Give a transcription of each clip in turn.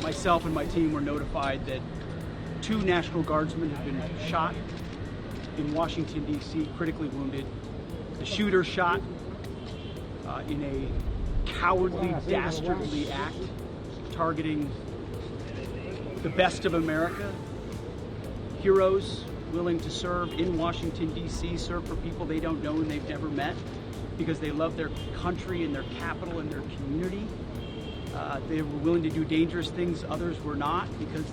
myself and my team were notified that 2 National Guardsmen have been shot in Washington, D.C., critically wounded. The shooter shot in a cowardly, dastardly act targeting the best of America, heroes willing to serve in Washington, D.C., serve for people they don't know and they've never met because they love their country and their capital and their community. They were willing to do dangerous things others were not because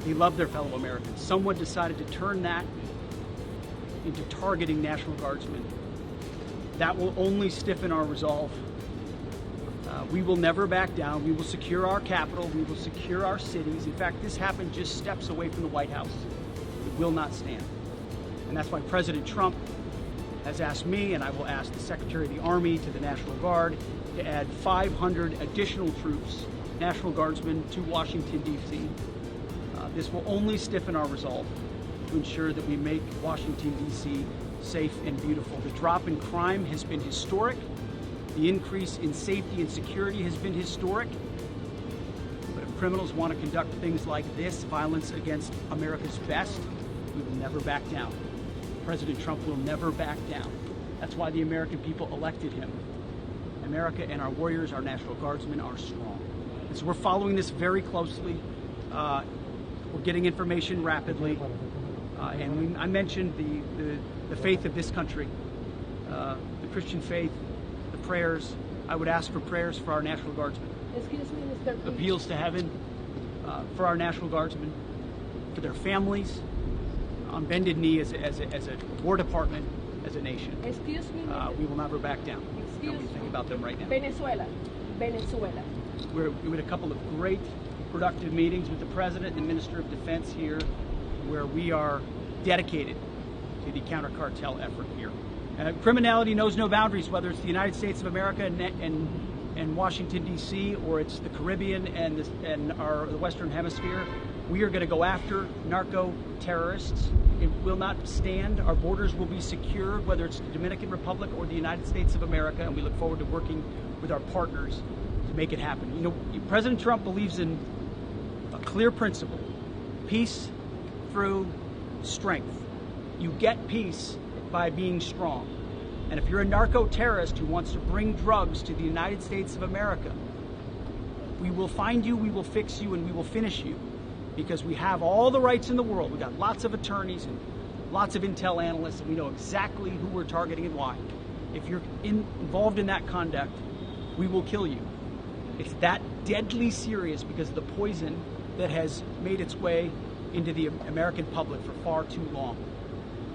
they love their fellow Americans. Someone decided to turn that into targeting National Guardsmen. That will only stiffen our resolve. We will never back down. We will secure our capital. We will secure our cities. In fact, this happened just steps away from the White House. It will not stand. And that's why President Trump has asked me, and I will ask the Secretary of the Army to the National Guard, to add 500 additional troops, National Guardsmen, to Washington, D.C. This will only stiffen our resolve to ensure that we make Washington, D.C. safe and beautiful. The drop in crime has been historic. The increase in safety and security has been historic. But if criminals want to conduct things like this, violence against America's best, we will never back down. President Trump will never back down. That's why the American people elected him. America and our warriors, our National Guardsmen, are strong. And so we're following this very closely. We're getting information rapidly. I mentioned the faith of this country, the Christian faith, the prayers. I would ask for prayers for our National Guardsmen. Excuse me, Mr. Appeals to heaven for our National Guardsmen, for their families, on bended knee as a War Department, as a nation. Excuse me. We will never back down. Know anything about them right now. Venezuela. We had a couple of great, productive meetings with the President and Minister of Defense here, where we are dedicated to the counter-cartel effort here. Criminality knows no boundaries, whether it's the United States of America and Washington, D.C., or it's the Caribbean and the Western Hemisphere. We are going to go after narco-terrorists. It will not stand. Our borders will be secure, whether it's the Dominican Republic or the United States of America, and we look forward to working with our partners to make it happen. You know, President Trump believes in a clear principle: peace through strength. You get peace by being strong. And if you're a narco-terrorist who wants to bring drugs to the United States of America, we will find you, we will fix you, and we will finish you, because we have all the rights in the world. We've got lots of attorneys and lots of intel analysts, and we know exactly who we're targeting and why. If you're involved in that conduct, we will kill you. It's that deadly serious because of the poison that has made its way into the American public for far too long.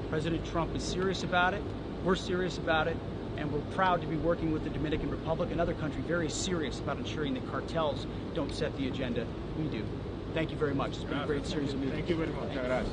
President Trump is serious about it. We're serious about it. And we're proud to be working with the Dominican Republic, another country very serious about ensuring that cartels don't set the agenda. We do. Thank you very much. It's been a great series of meetings. Thank you very much.